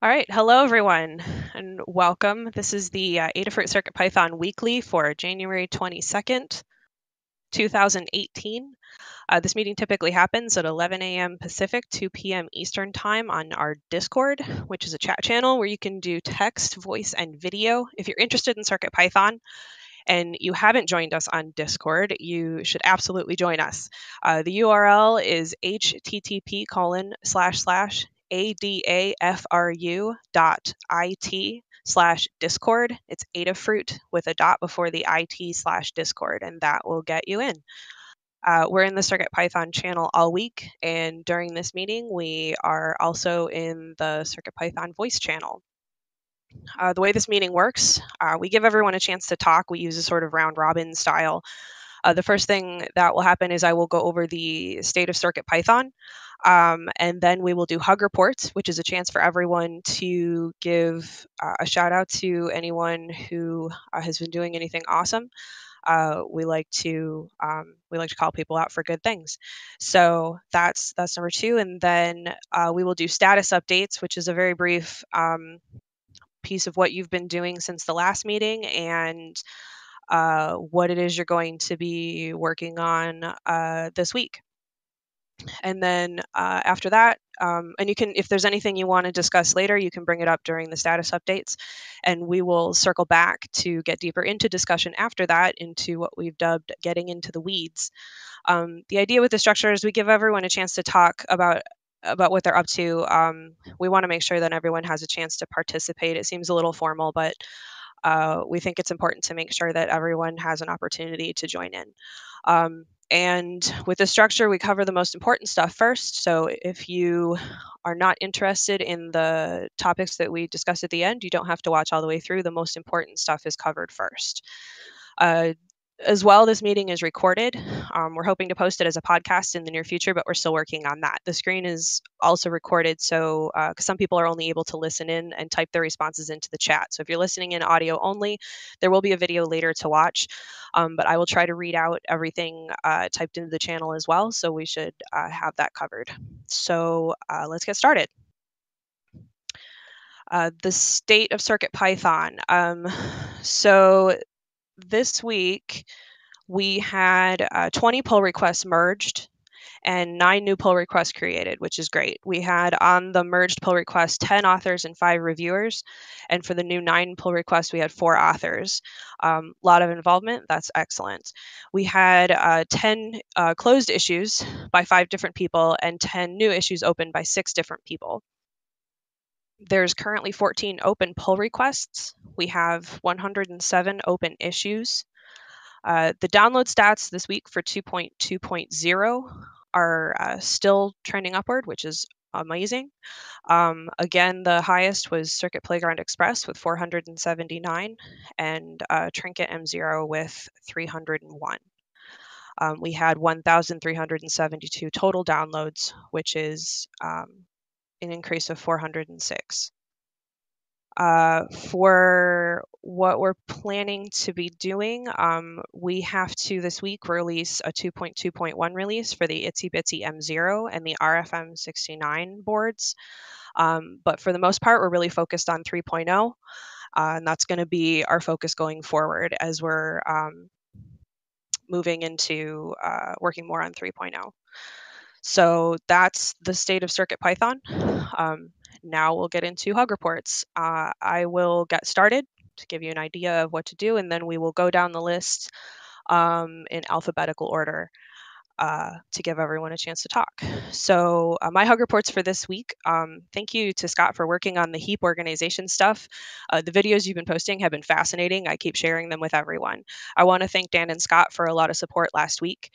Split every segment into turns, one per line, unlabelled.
All right, hello everyone, and welcome. This is the Adafruit CircuitPython Weekly for January 22nd, 2018. This meeting typically happens at 11 a.m. Pacific, 2 p.m. Eastern Time on our Discord, which is a chat channel where you can do text, voice, and video. If you're interested in CircuitPython and you haven't joined us on Discord, you should absolutely join us. The URL is http://adafru.it/discord. It's Adafruit with a dot before the IT/discord, and that will get you in. We're in the CircuitPython channel all week, and during this meeting, we are also in the CircuitPython voice channel. The way this meeting works, we give everyone a chance to talk. We use a sort of round robin style. The first thing that will happen is I will go over the state of CircuitPython, and then we will do hug reports, which is a chance for everyone to give a shout out to anyone who has been doing anything awesome. We like to call people out for good things. So that's number two, and then we will do status updates, which is a very brief piece of what you've been doing since the last meeting and what it is you're going to be working on this week. And then after that, and you can, if there's anything you want to discuss later, you can bring it up during the status updates, and we will circle back to get deeper into discussion after that into what we've dubbed getting into the weeds. The idea with the structure is we give everyone a chance to talk about what they're up to. We want to make sure that everyone has a chance to participate. It seems a little formal, but we think it's important to make sure that everyone has an opportunity to join in. And with the structure, we cover the most important stuff first. So if you are not interested in the topics that we discuss at the end, you don't have to watch all the way through. The most important stuff is covered first. As well, this meeting is recorded. We're hoping to post it as a podcast in the near future, but we're still working on that. The screen is also recorded, so because some people are only able to listen in and type their responses into the chat. So if you're listening in audio only, there will be a video later to watch, but I will try to read out everything typed into the channel as well, so we should have that covered. So let's get started. The state of CircuitPython. So this week, we had 20 pull requests merged and 9 new pull requests created, which is great. We had on the merged pull requests 10 authors and 5 reviewers, and for the new 9 pull requests, we had 4 authors. A lot of involvement, that's excellent. We had 10 closed issues by 5 different people and 10 new issues opened by 6 different people. There's currently 14 open pull requests. We have 107 open issues. The download stats this week for 2.2.0 are still trending upward, which is amazing. Again, the highest was Circuit Playground Express with 479 and Trinket M0 with 301. We had 1,372 total downloads, which is an increase of 406. For what we're planning to be doing, we have to this week release a 2.2.1 release for the Itsy Bitsy M0 and the RFM69 boards. But for the most part, we're really focused on 3.0, and that's going to be our focus going forward as we're moving into working more on 3.0. So that's the state of CircuitPython. Now we'll get into hug reports. I will get started to give you an idea of what to do, and then we will go down the list in alphabetical order to give everyone a chance to talk. So my hug reports for this week. Thank you to Scott for working on the heap organization stuff. The videos you've been posting have been fascinating. I keep sharing them with everyone. I want to thank Dan and Scott for a lot of support last week.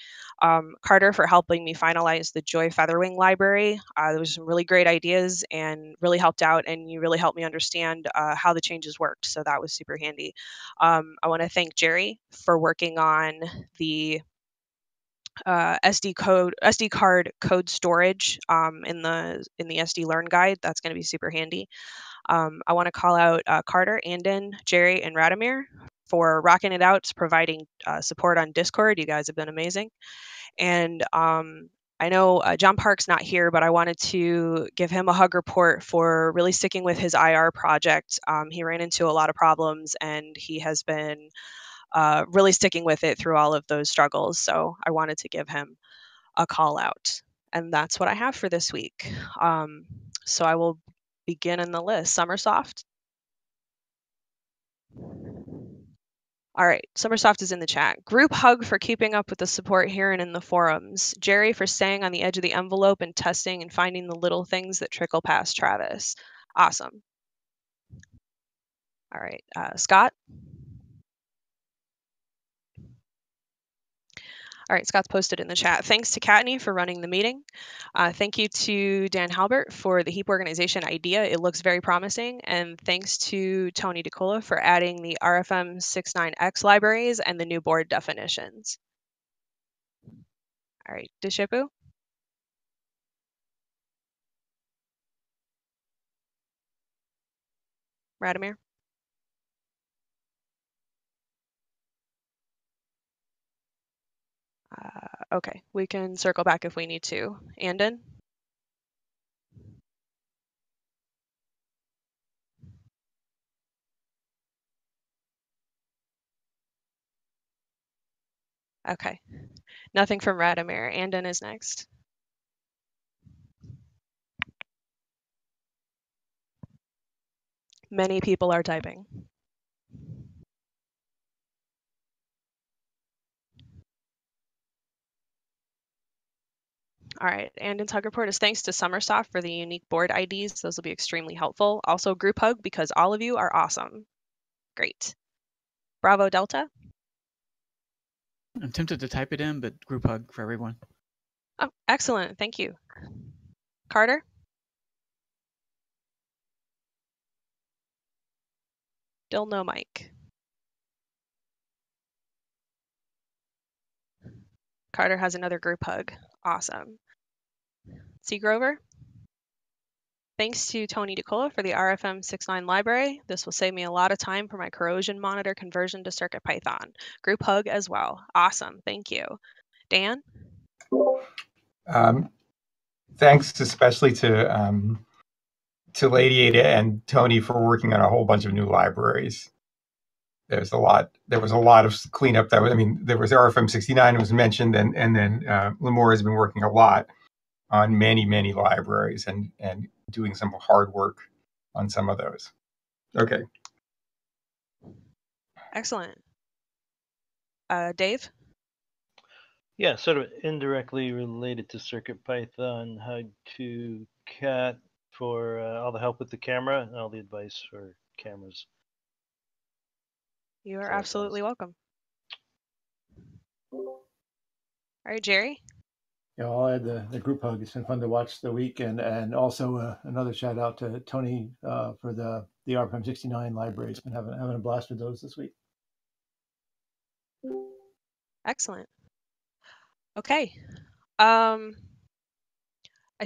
Carter for helping me finalize the Joy Featherwing library. There was some really great ideas and really helped out, and you really helped me understand how the changes worked. So that was super handy. I want to thank Jerry for working on the SD card code storage in the SD Learn guide. That's going to be super handy. I want to call out Carter, Andon, Jerry, and Radomir for rocking it out, providing support on Discord. You guys have been amazing. And I know John Park's not here, but I wanted to give him a hug report for really sticking with his IR project. He ran into a lot of problems, and he has been really sticking with it through all of those struggles. So I wanted to give him a call out. And that's what I have for this week. So I will begin in the list. Summersoft. All right, Summersoft is in the chat. Group hug for keeping up with the support here and in the forums. Jerry for staying on the edge of the envelope and testing and finding the little things that trickle past Travis. Awesome. All right, Scott. All right, Scott's posted in the chat. Thanks to Kattni for running the meeting. Thank you to Dan Halbert for the heap organization idea. It looks very promising. And thanks to Tony DeCola for adding the RFM 69X libraries and the new board definitions. All right, Dishipu. Radomir. Okay, we can circle back if we need to. Andon? Okay, nothing from Radomir. Andon is next. Many people are typing. All right, Andon's hug report is thanks to Summersoft for the unique board IDs. Those will be extremely helpful. Also, group hug because all of you are awesome. Great. Bravo Delta.
I'm tempted to type it in, but group hug for everyone.
Oh, excellent. Thank you. Carter. Still no mic. Carter has another group hug. Awesome. C. Grover. Thanks to Tony DeCola for the RFM 69 library. This will save me a lot of time for my corrosion monitor conversion to CircuitPython. Group hug as well. Awesome. Thank you. Dan?
Thanks especially to Lady Ada and Tony for working on a whole bunch of new libraries. There was a lot of cleanup. There was RFM 69 was mentioned, and then Limor has been working a lot on many libraries and doing some hard work on some of those. Okay.
Excellent. Dave?
Yeah, sort of indirectly related to CircuitPython, hug to Kat for all the help with the camera and all the advice for cameras.
You are absolutely welcome. All right, Jerry?
Yeah, I'll add the group hug. It's been fun to watch the week, and also another shout out to Tony for the RPM 69 library. It's been having a blast with those this week.
Excellent. Okay. I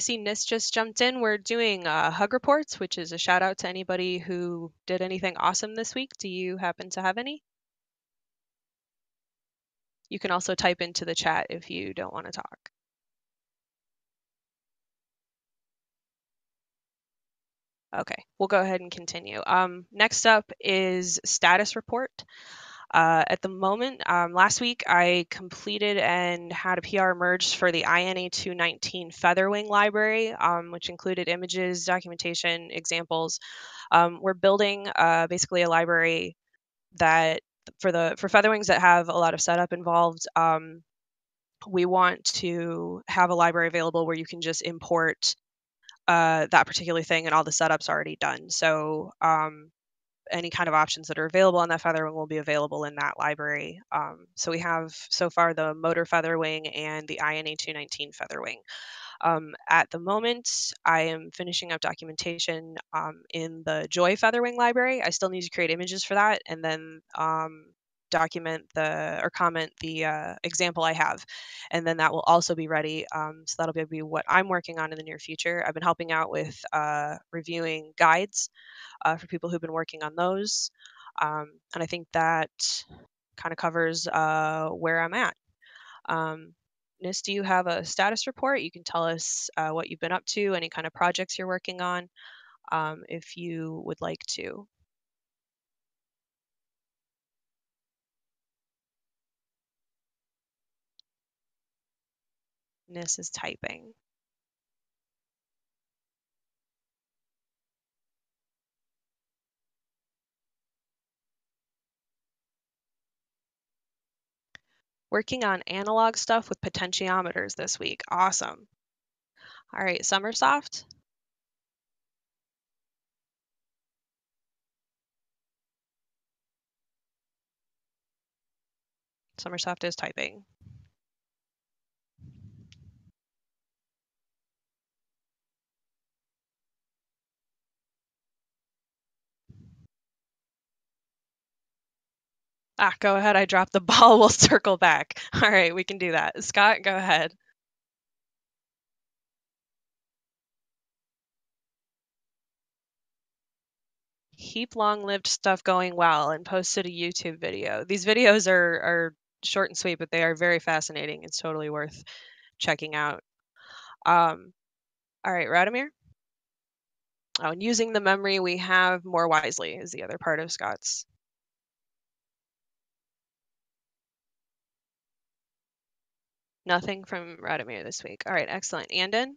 see Nis just jumped in. We're doing hug reports, which is a shout out to anybody who did anything awesome this week. Do you happen to have any? You can also type into the chat if you don't want to talk. Okay, we'll go ahead and continue. Next up is status report. At the moment, last week I completed and had a PR merged for the INA219 Featherwing library, which included images, documentation, examples. We're building basically a library that for Featherwings that have a lot of setup involved. We want to have a library available where you can just import that particular thing and all the setup's already done. So any kind of options that are available on that featherwing will be available in that library. So we have so far the motor featherwing and the INA219 featherwing. At the moment, I am finishing up documentation in the Joy featherwing library. I still need to create images for that and then comment the example I have, and then that will also be ready. So that'll be what I'm working on in the near future. I've been helping out with reviewing guides for people who've been working on those, and I think that kind of covers where I'm at. Nis, do you have a status report? You can tell us what you've been up to, any kind of projects you're working on, if you would like to. Nis is typing. Working on analog stuff with potentiometers this week. Awesome. All right, Summersoft. Summersoft is typing. Go ahead. I dropped the ball. We'll circle back. All right, we can do that. Scott, go ahead. Keep long-lived stuff going well and posted a YouTube video. These videos are short and sweet, but they are very fascinating. It's totally worth checking out. All right, Radomir. Oh, and using the memory we have more wisely is the other part of Scott's. Nothing from Radomir this week. All right, excellent. Andon?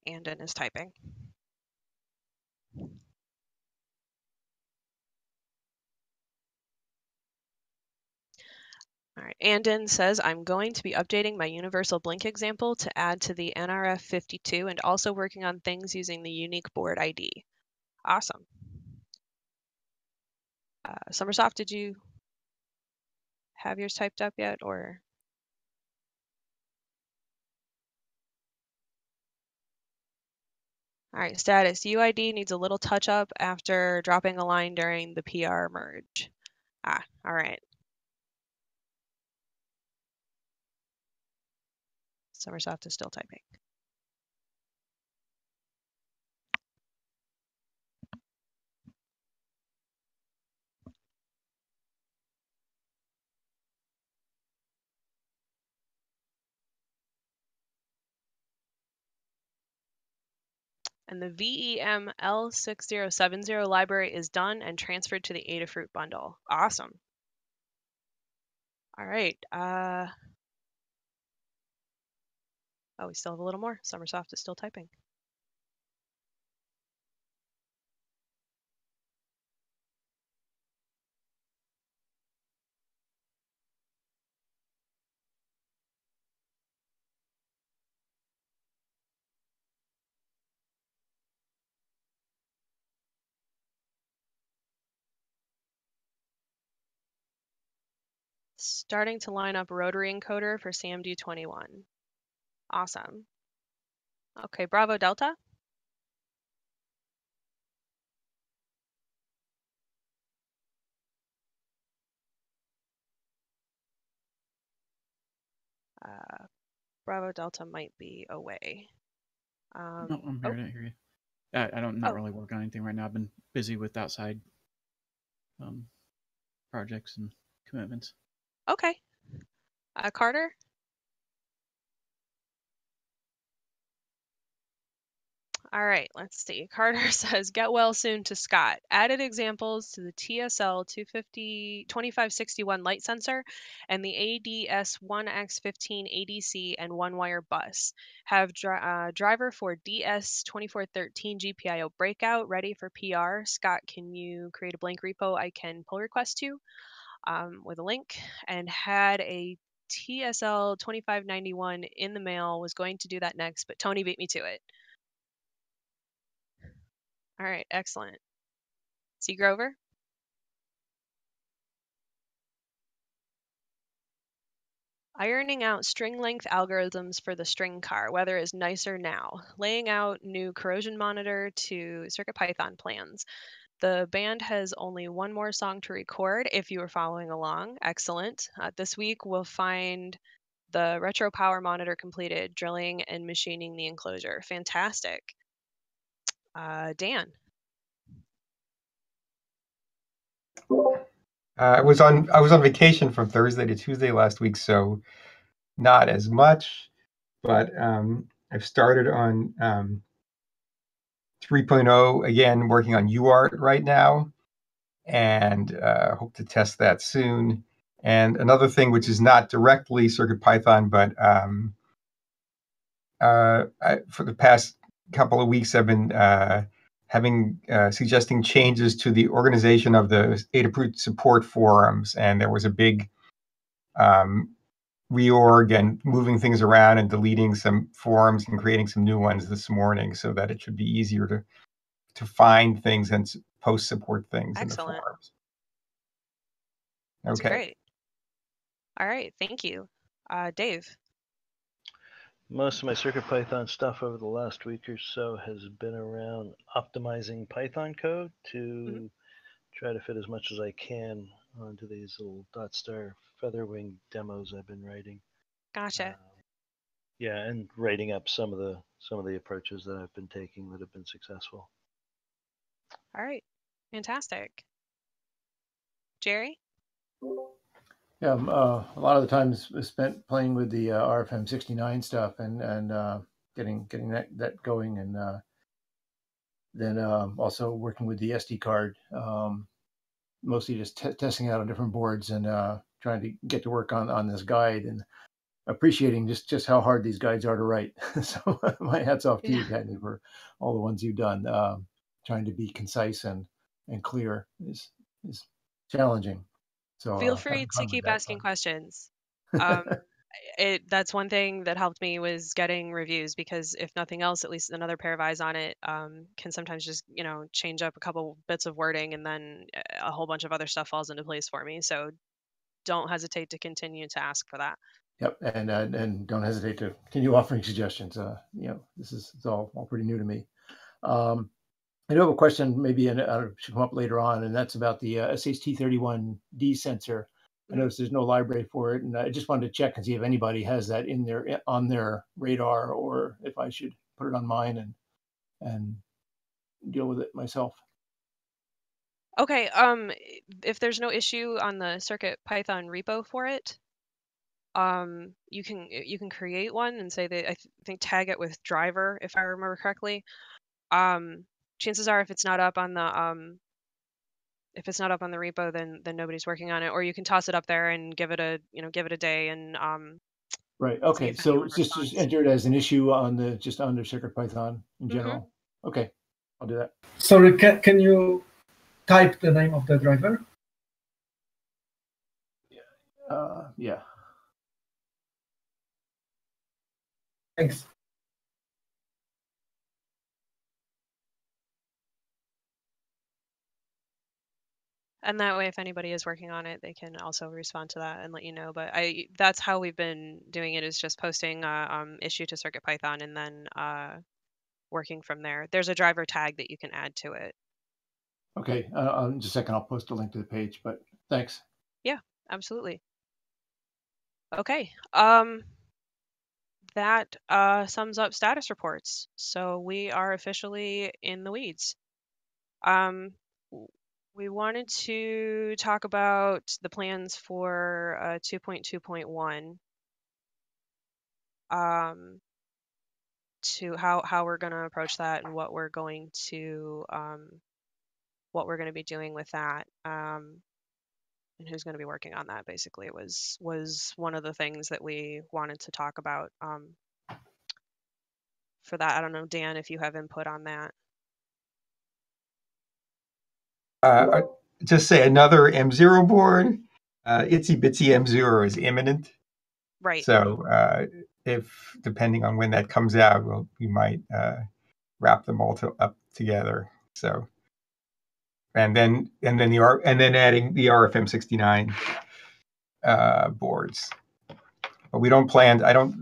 Andon is typing. All right, Andon says, I'm going to be updating my universal blink example to add to the NRF52 and also working on things using the unique board ID. Awesome. Summersoft, did you have yours typed up yet, or? All right, status. UID needs a little touch up after dropping a line during the PR merge. All right. Summersoft is still typing. And the VEM L6070 library is done and transferred to the Adafruit bundle. Awesome. All right. Oh, we still have a little more. Summersoft is still typing. Starting to line up rotary encoder for CMD21. Awesome. Okay, Bravo Delta. Bravo Delta might be away.
No, I'm here. I didn't hear you. I don't not really work on anything right now. I've been busy with outside projects and commitments.
Okay. Carter? All right, let's see. Carter says, get well soon to Scott. Added examples to the TSL 2561 light sensor and the ADS1X15 ADC and one-wire bus. Have driver for DS2413 GPIO breakout ready for PR. Scott, can you create a blank repo I can pull request to with a link? And had a TSL 2591 in the mail, was going to do that next, but Tony beat me to it. All right, excellent. C. Grover? Ironing out string length algorithms for the string car. Weather is nicer now. Laying out new corrosion monitor to CircuitPython plans. The band has only one more song to record if you are following along. Excellent. This week we'll find the retro power monitor completed, drilling and machining the enclosure. Fantastic. Dan.
I was on vacation from Thursday to Tuesday last week, so not as much. But I've started on 3.0 again, working on UART right now, and hope to test that soon. And another thing, which is not directly CircuitPython, but for the past couple of weeks, I've been suggesting changes to the organization of the Adafruit support forums, and there was a big reorg and moving things around and deleting some forums and creating some new ones this morning, so that it should be easier to find things and post support things in the forums.
That's
okay.
Great. All right, thank you. Dave.
Most of my CircuitPython stuff over the last week or so has been around optimizing Python code to try to fit as much as I can onto these little .star featherwing demos I've been writing.
Gotcha.
Yeah, and writing up some of the approaches that I've been taking that have been successful.
All right, fantastic. Jerry?
Yeah, a lot of the time is spent playing with the RFM69 stuff and getting that going, and then also working with the SD card, mostly just testing out on different boards and trying to get to work on this guide and appreciating just how hard these guides are to write. So my hat's off to you, Patty, for all the ones you've done. Trying to be concise and clear is challenging. So
feel free to keep asking questions. That's one thing that helped me was getting reviews, because if nothing else, at least another pair of eyes on it can sometimes just change up a couple bits of wording, and then a whole bunch of other stuff falls into place for me. So don't hesitate to continue to ask for that.
Yep, and don't hesitate to continue offering suggestions. This is it's all pretty new to me. I do have a question, maybe it should come up later on, and that's about the SHT31D sensor. I noticed there's no library for it, and I just wanted to check and see if anybody has that on their radar, or if I should put it on mine and deal with it myself.
Okay. If there's no issue on the CircuitPython repo for it, you can create one and say that I think tag it with driver, if I remember correctly. Chances are, if it's not up on the repo, then nobody's working on it, or you can toss it up there and give it a day and
right. Okay. So just enter it as an issue on just under CircuitPython in general. Okay, I'll do that.
Sorry, can you type the name of the driver?
Yeah.
Thanks.
And that way, if anybody is working on it, they can also respond to that and let you know. But that's how we've been doing it, is just posting issue to CircuitPython and then working from there. There's a driver tag that you can add to it.
Okay, just a second, I'll post a link to the page, but thanks.
Yeah, absolutely. Okay, that sums up status reports. So we are officially in the weeds. We wanted to talk about the plans for 2.2.1, to how we're going to approach that and what we're going to be doing with that, and who's going to be working on that. Basically, it was one of the things that we wanted to talk about for that. I don't know, Dan, if you have input on that.
Just say another M0 board. Itsy Bitsy M0 is imminent.
Right.
So if, depending on when that comes out, we might wrap them all up together. So, and then adding the RFM69 boards. But we don't plan. I don't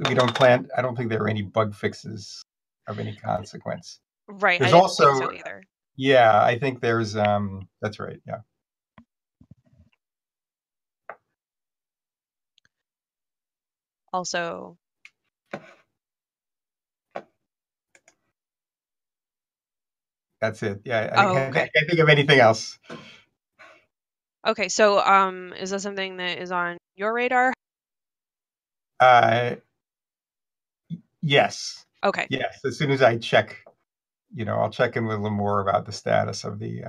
think there are any bug fixes of any consequence.
Right.
There's
I didn't
also
think so either.
Yeah, I think there's that's right. Yeah.
Also,
That's it. Yeah,
oh, okay.
I can't think of anything else.
Okay, so is that something that is on your radar?
Yes.
Okay.
Yes. As soon as I check, I'll check in with a little more about the status of the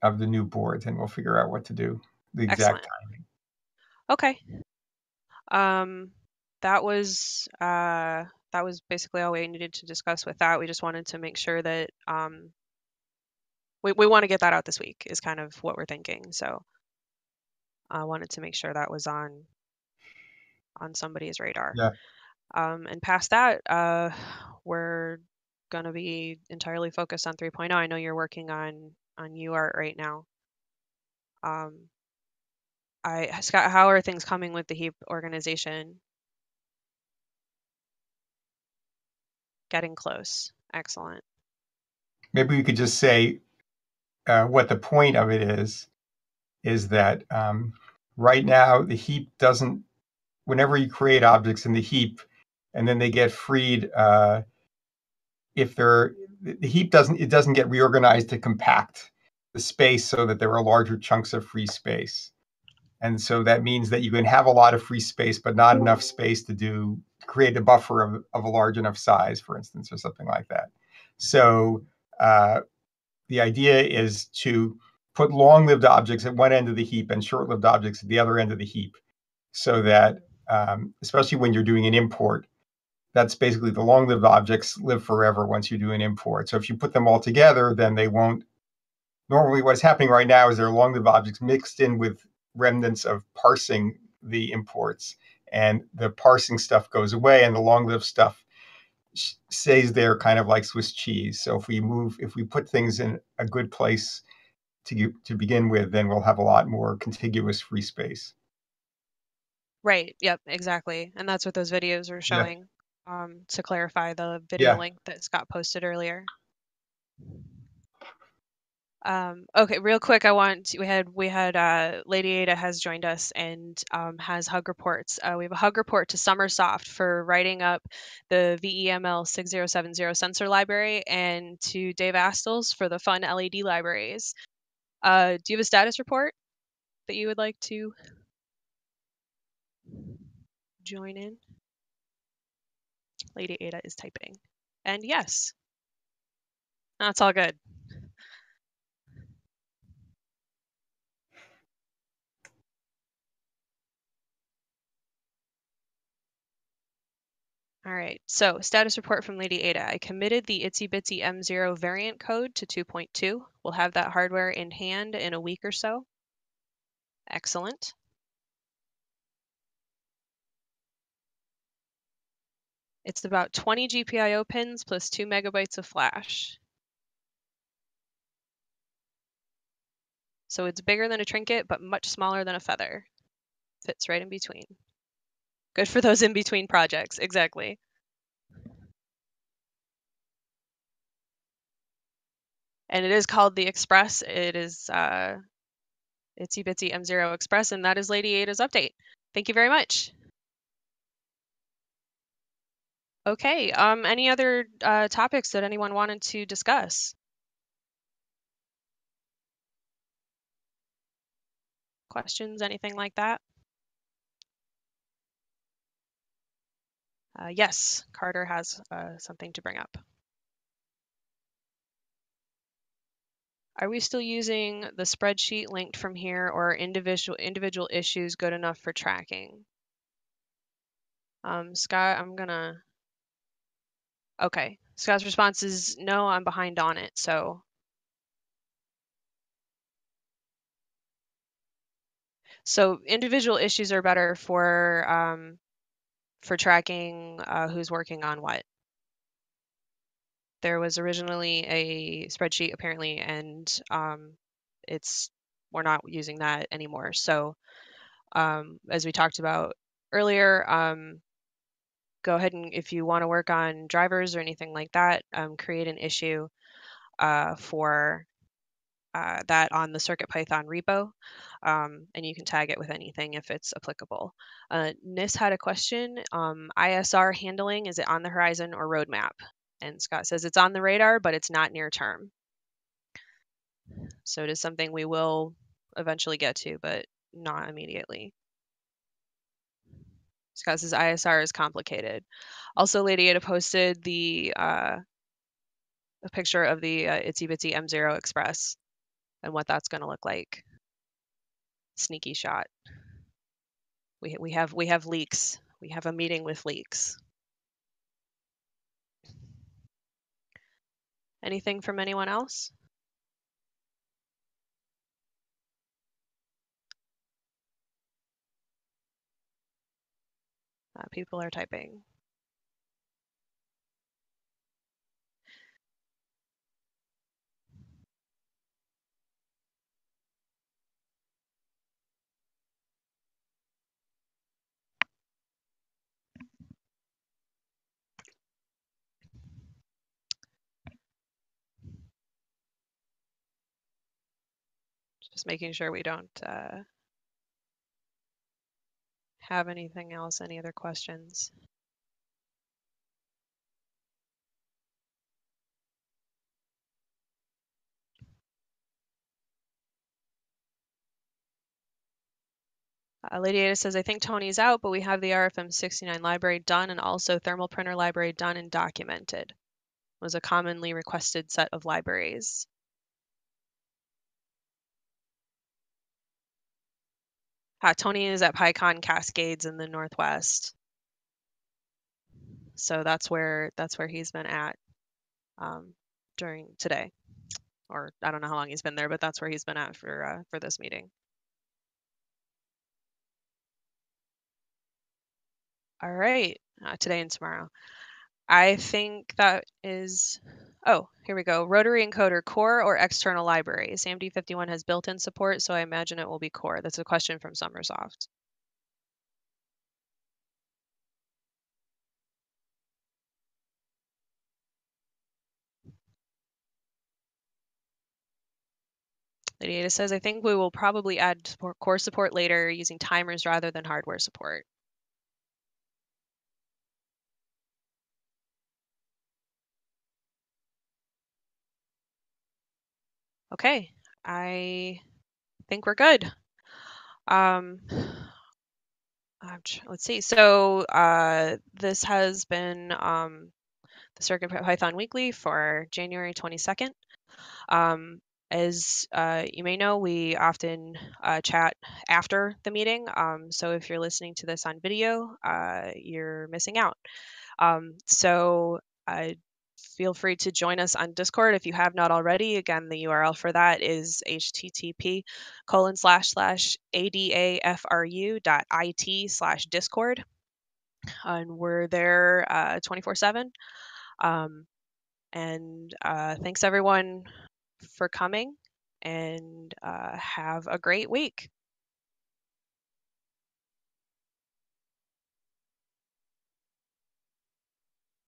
new boards, and we'll figure out what to do. The exact
Excellent.
timing.
Okay. That was basically all we needed to discuss with that. We just wanted to make sure that we want to get that out this week is kind of what we're thinking. So I wanted to make sure that was on somebody's radar.
Yeah.
And past that, we're gonna be entirely focused on 3.0. I know you're working on UART right now. Scott, how are things coming with the heap organization? Getting close. Excellent.
Maybe we could just say what the point of it is that right now the heap doesn't, whenever you create objects in the heap and then they get freed, if they're, the heap doesn't get reorganized to compact the space so that there are larger chunks of free space. And so that means that you can have a lot of free space, but not enough space to create a buffer of a large enough size, for instance, or something like that. So the idea is to put long-lived objects at one end of the heap and short-lived objects at the other end of the heap, so that, especially when you're doing an import, that's basically the long-lived objects live forever once you do an import. So if you put them all together, then they won't. Normally, what's happening right now is there are long-lived objects mixed in with remnants of parsing the imports, and the parsing stuff goes away, and the long-lived stuff stays there, kind of like Swiss cheese. So if we put things in a good place to begin with, then we'll have a lot more contiguous free space.
Right. Yep. Exactly. And that's what those videos are showing. To clarify the video link that Scott posted earlier. Okay, real quick, we had Lady Ada has joined us and has hug reports. We have a hug report to Summersoft for writing up the VEML 6070 sensor library, and to Dave Astles for the fun LED libraries. Do you have a status report that you would like to join in? Lady Ada is typing. And yes. That's all good. All right, so status report from Lady Ada. I committed the Itsy Bitsy M0 variant code to 2.2. We'll have that hardware in hand in a week or so. Excellent. It's about 20 GPIO pins plus 2 megabytes of flash. So it's bigger than a trinket, but much smaller than a feather. Fits right in between. Good for those in-between projects, exactly. And it is called the Express. It is Itsy Bitsy M0 Express, and that is Lady Ada's update. Thank you very much. Okay, any other topics that anyone wanted to discuss? Questions, anything like that? Yes, Carter has something to bring up. Are we still using the spreadsheet linked from here, or are individual issues good enough for tracking? Scott, okay. Scott's response is no, I'm behind on it, so. So individual issues are better for tracking who's working on what. There was originally a spreadsheet apparently, and we're not using that anymore. So as we talked about earlier, go ahead and if you want to work on drivers or anything like that, create an issue. for that on the CircuitPython repo, and you can tag it with anything if it's applicable. Nis had a question. ISR handling, is it on the horizon or roadmap? And Scott says it's on the radar, but it's not near term. So it is something we will eventually get to, but not immediately. Scott says ISR is complicated. Also, Lady Ada posted a picture of the Itsy Bitsy M0 Express and what that's going to look like. Sneaky shot. We have leaks. We have a meeting with leaks. Anything from anyone else? People are typing. Just making sure we don't have anything else, any other questions. Lady Ada says, I think Tony's out, but we have the RFM69 library done and also thermal printer library done and documented. It was a commonly requested set of libraries. Tony is at PyCon Cascades in the Northwest. So that's where he's been at during today. Or I don't know how long he's been there, but that's where he's been at for this meeting. All right, today and tomorrow. I think that is, oh, here we go. Rotary encoder, core or external library? SAMD51 has built-in support, so I imagine it will be core. That's a question from Summersoft. Lady Ada says, I think we will probably add core support later using timers rather than hardware support. Okay, I think we're good. Let's see. So this has been the CircuitPython Weekly for January 22nd. As you may know, we often chat after the meeting. So if you're listening to this on video, you're missing out. So feel free to join us on Discord if you have not already. Again, the URL for that is http://adafru.it/discord. And we're there 24/7. And thanks everyone for coming, and have a great week.